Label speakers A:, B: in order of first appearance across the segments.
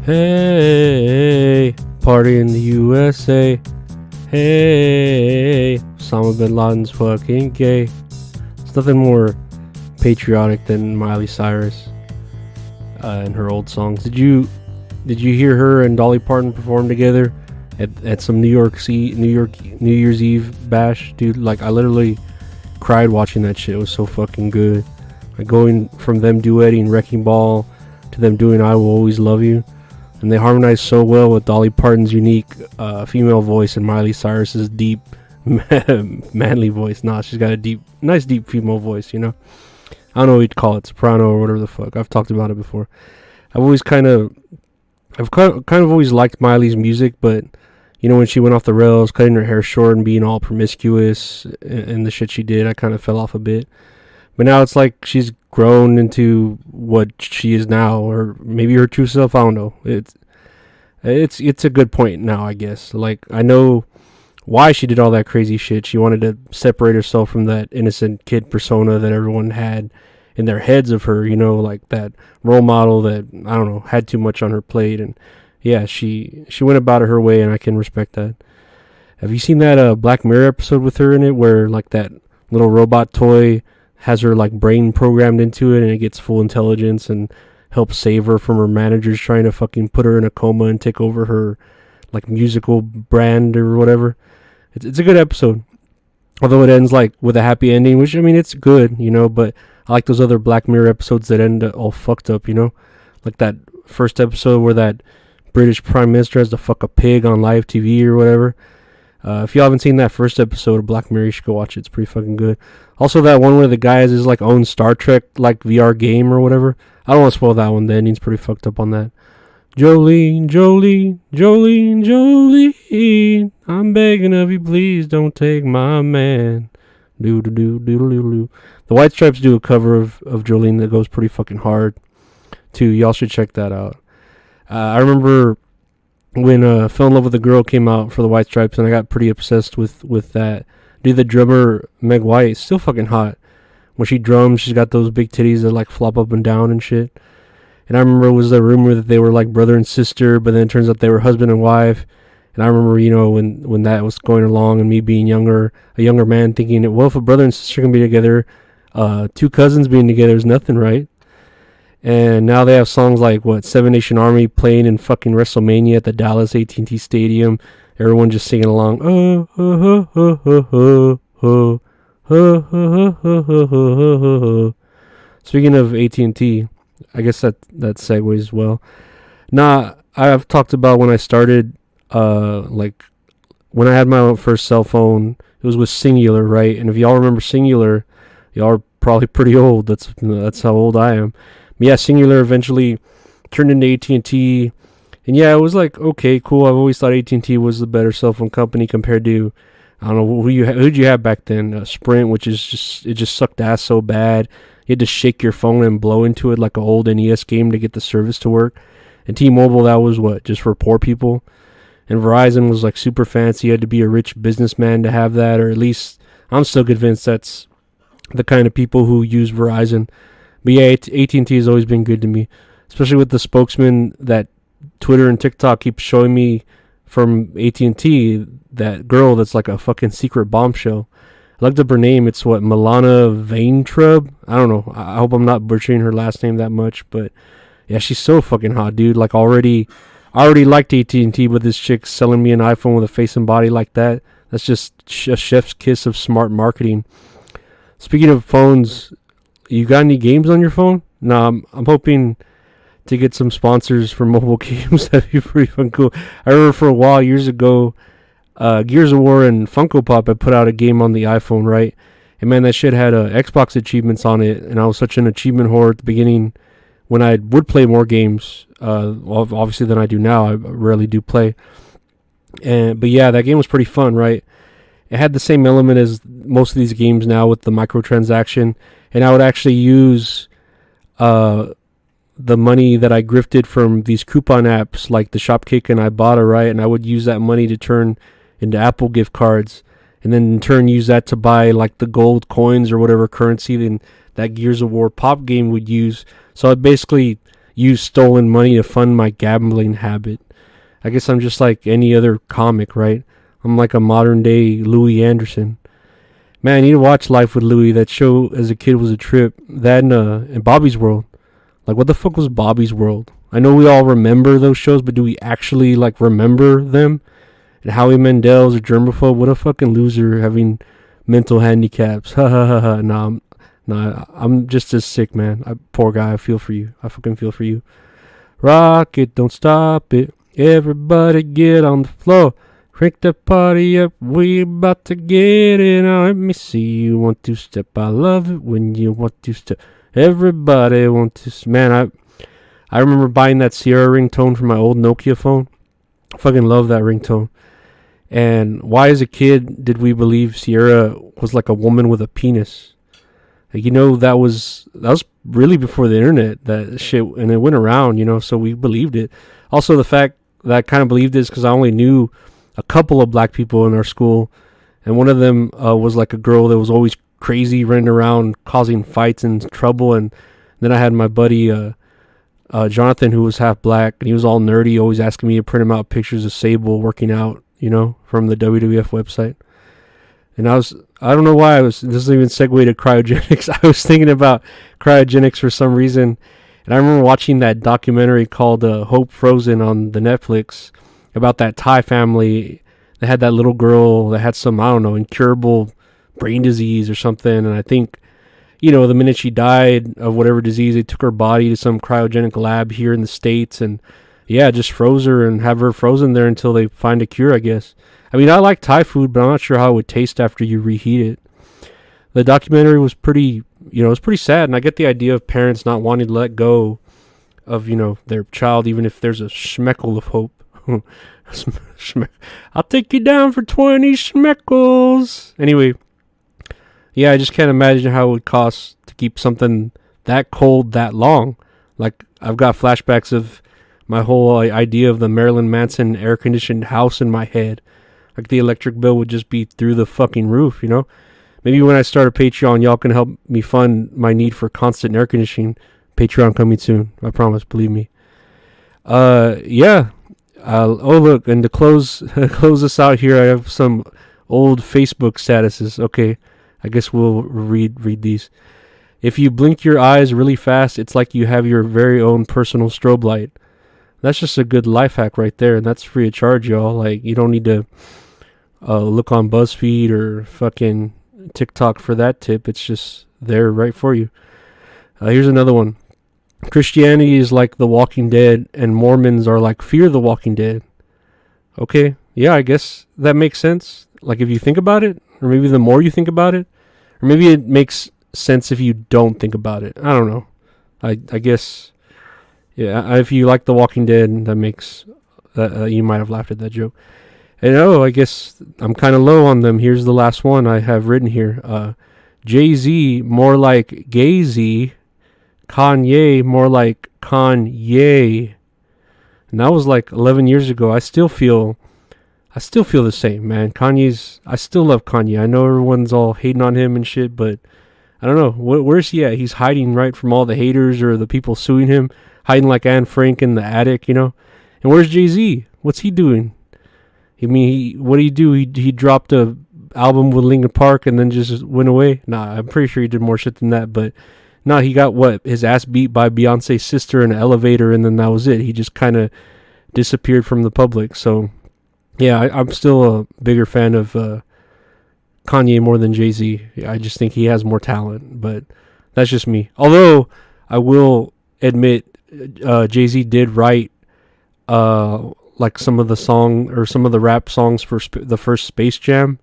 A: Hey, party in the USA. Hey, Osama bin Laden's fucking gay. There's nothing more patriotic than Miley Cyrus and her old songs. Did you hear her and Dolly Parton perform together at some New Year's Eve bash, dude? Like, I literally cried watching that shit. It was so fucking good. Like, going from them duetting Wrecking Ball to them doing I Will Always Love You. And they harmonize so well with Dolly Parton's unique female voice and Miley Cyrus's deep, manly voice. Nah, she's got a nice deep female voice, you know? I don't know what you'd call it, soprano or whatever the fuck. I've talked about it before. I've kind of always liked Miley's music, but, you know, when she went off the rails, cutting her hair short and being all promiscuous and the shit she did, I kind of fell off a bit. But now it's like she's grown into what she is now, or maybe her true self. I don't know. It's a good point now, I guess. Like, I know why she did all that crazy shit. She wanted to separate herself from that innocent kid persona that everyone had in their heads of her, you know, like that role model that, I don't know, had too much on her plate. And yeah, she went about it her way, and I can respect that. Have you seen that Black Mirror episode with her in it, where like that little robot toy has her like brain programmed into it, and it gets full intelligence and helps save her from her managers trying to fucking put her in a coma and take over her like musical brand or whatever? It's a good episode, although it ends like with a happy ending, which, I mean, it's good, you know, but I like those other Black Mirror episodes that end all fucked up, you know, like that first episode where that British Prime Minister has to fuck a pig on live TV or whatever. If you haven't seen that first episode of Black Mirror, you should go watch it. It's pretty fucking good. Also, that one where the guy has his like own Star Trek like VR game or whatever. I don't want to spoil that one. The ending's pretty fucked up on that. Jolene, Jolene, Jolene, Jolene, I'm begging of you, please don't take my man. Do do do do do do. The White Stripes do a cover of Jolene that goes pretty fucking hard too. Y'all should check that out. I remember when Fell in Love with a Girl came out for the White Stripes, and I got pretty obsessed with that. Dude, the drummer, Meg White, is still fucking hot. When she drums, she's got those big titties that like flop up and down and shit. And I remember it was a rumor that they were like brother and sister, but then it turns out they were husband and wife. And I remember, you know, when that was going along, and me being a younger man, thinking, well, if a brother and sister can be together, two cousins being together is nothing, right? And now they have songs like, Seven Nation Army playing in fucking WrestleMania at the Dallas AT&T Stadium. Everyone just singing along. Oh, oh, oh, oh, oh, oh, oh, oh, oh, oh. Speaking of AT&T, I guess that segues well. Nah, I've talked about when I started, like when I had my first cell phone, it was with Singular, right? And if y'all remember Singular, y'all are probably pretty old. That's how old I am. But yeah, Singular eventually turned into AT&T. And yeah, it was like, okay, cool. I've always thought AT&T was the better cell phone company compared to, I don't know, who'd you have back then? Sprint, which is it just sucked ass so bad. You had to shake your phone and blow into it like an old NES game to get the service to work. And T-Mobile, that was just for poor people. And Verizon was like super fancy. You had to be a rich businessman to have that, or at least I'm still convinced that's the kind of people who use Verizon. But yeah, AT&T has always been good to me, especially with the spokesman that Twitter and TikTok keep showing me from AT&T, that girl that's like a fucking secret bombshell. I looked up her name. It's Milana Vaintrub. I don't know. I hope I'm not butchering her last name that much, but yeah, she's so fucking hot, dude. Like, I already liked AT&T, but this chick's selling me an iPhone with a face and body like that. That's just a chef's kiss of smart marketing. Speaking of phones, you got any games on your phone? No, I'm hoping to get some sponsors for mobile games. That'd be pretty fun, cool. I remember for a while, years ago, Gears of War and Funko Pop had put out a game on the iPhone, right? And man, that shit had Xbox achievements on it, and I was such an achievement whore at the beginning when I would play more games, obviously, than I do now. I rarely do play. But yeah, that game was pretty fun, right? It had the same element as most of these games now with the microtransaction, and I would actually use the money that I grifted from these coupon apps like the Shopkick and Ibotta, right? And I would use that money to turn into Apple gift cards, and then in turn use that to buy like the gold coins or whatever currency then that Gears of War Pop game would use. So I'd basically, use stolen money to fund my gambling habit. I guess I'm just like any other comic, right? I'm like a modern day Louis Anderson. Man, I need to watch Life with Louis. That show as a kid was a trip. That and Bobby's World. Like, what the fuck was Bobby's World? I know we all remember those shows, but do we actually like remember them? And Howie Mandel's a germaphobe. What a fucking loser having mental handicaps. Ha ha ha ha. Nah, I'm just as sick, man. Poor guy. I feel for you. I fucking feel for you. Rock it, don't stop it. Everybody get on the floor. Crank the party up. We about to get it on. Let me see you want to step. I love it when you want to step. Everybody want to. Man, I remember buying that Sierra ringtone for my old Nokia phone. I fucking love that ringtone. And why as a kid did we believe Sierra was like a woman with a penis? Like, that was really before the internet, that shit, and it went around, so we believed it. Also, the fact that I kind of believed this because I only knew a couple of black people in our school, and one of them was like a girl that was always crazy, running around causing fights and trouble. And then I had my buddy Jonathan, who was half black, and he was all nerdy, always asking me to print him out pictures of Sable working out, from the WWF website. And I don't know why this doesn't even segue to cryogenics. I was thinking about cryogenics for some reason. And I remember watching that documentary called Hope Frozen on the Netflix about that Thai family that had that little girl that had some, I don't know, incurable brain disease or something. And I think, the minute she died of whatever disease, they took her body to some cryogenic lab here in the States and, just froze her and have her frozen there until they find a cure, I guess. I mean, I like Thai food, but I'm not sure how it would taste after you reheat it. The documentary was pretty, it was pretty sad, and I get the idea of parents not wanting to let go of, their child, even if there's a schmeckle of hope. I'll take you down for 20 schmeckles. Anyway, I just can't imagine how it would cost to keep something that cold that long. Like, I've got flashbacks of my whole idea of the Marilyn Manson air-conditioned house in my head. Like, the electric bill would just be through the fucking roof, Maybe when I start a Patreon, y'all can help me fund my need for constant air conditioning. Patreon coming soon. I promise, believe me. Oh, look, and to close us out here, I have some old Facebook statuses. Okay, I guess we'll read these. If you blink your eyes really fast, it's like you have your very own personal strobe light. That's just a good life hack right there, and that's free of charge, y'all. Like, you don't need to look on BuzzFeed or fucking TikTok for that tip. It's just there right for you. Here's another one. Christianity is like The Walking Dead, and Mormons are like Fear the Walking Dead. Okay, yeah, I guess that makes sense. Like, if you think about it, or maybe the more you think about it, or maybe it makes sense if you don't think about it. I don't know. I guess, yeah, if you like The Walking Dead, that makes, you might have laughed at that joke. And I guess I'm kind of low on them. Here's the last one I have written here. Jay-Z, more like Gay-Z. Kanye, more like Kanye. And that was like 11 years ago. I still feel the same, man. I still love Kanye. I know everyone's all hating on him and shit, but I don't know. Where's he at? He's hiding, right, from all the haters or the people suing him. Hiding like Anne Frank in the attic, And where's Jay-Z? What's he doing? I mean, what did he do? He dropped a album with Linkin Park and then just went away? Nah, I'm pretty sure he did more shit than that, but no, he got his ass beat by Beyonce's sister in an elevator, and then that was it. He just kind of disappeared from the public. So, yeah, I'm still a bigger fan of Kanye more than Jay-Z. I just think he has more talent, but that's just me. Although, I will admit, Jay-Z did write like some of the rap songs for the first Space Jam.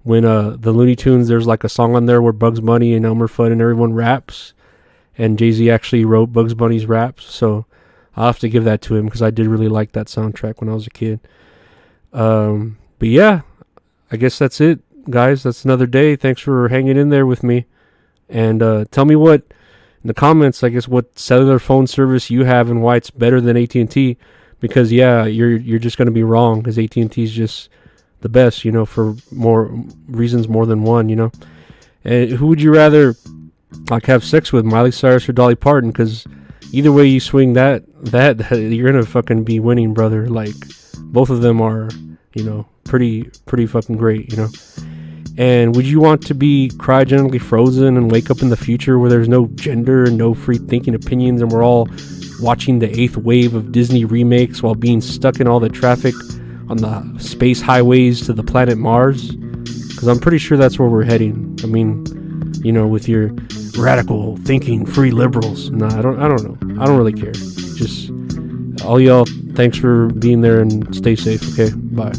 A: When the Looney Tunes, there's like a song on there where Bugs Bunny and Elmer Fudd and everyone raps, and Jay-Z actually wrote Bugs Bunny's raps, so I'll have to give that to him because I did really like that soundtrack when I was a kid. But yeah, I guess that's it, guys. That's another day. Thanks for hanging in there with me, and tell me in the comments, I guess, what cellular phone service you have and why it's better than AT&T, because yeah, you're just going to be wrong, because AT&T is just the best, for more reasons more than one, And who would you rather like have sex with, Miley Cyrus or Dolly Parton? Because either way you swing that you're gonna fucking be winning, brother. Like, both of them are, pretty fucking great, And would you want to be cryogenically frozen and wake up in the future where there's no gender and no free thinking opinions, and we're all watching the 8th wave of Disney remakes while being stuck in all the traffic on the space highways to the planet Mars? Because I'm pretty sure that's where we're heading. I mean, with your radical thinking free liberals. Nah, I don't know. I don't really care. Just all y'all, thanks for being there and stay safe. Okay, bye.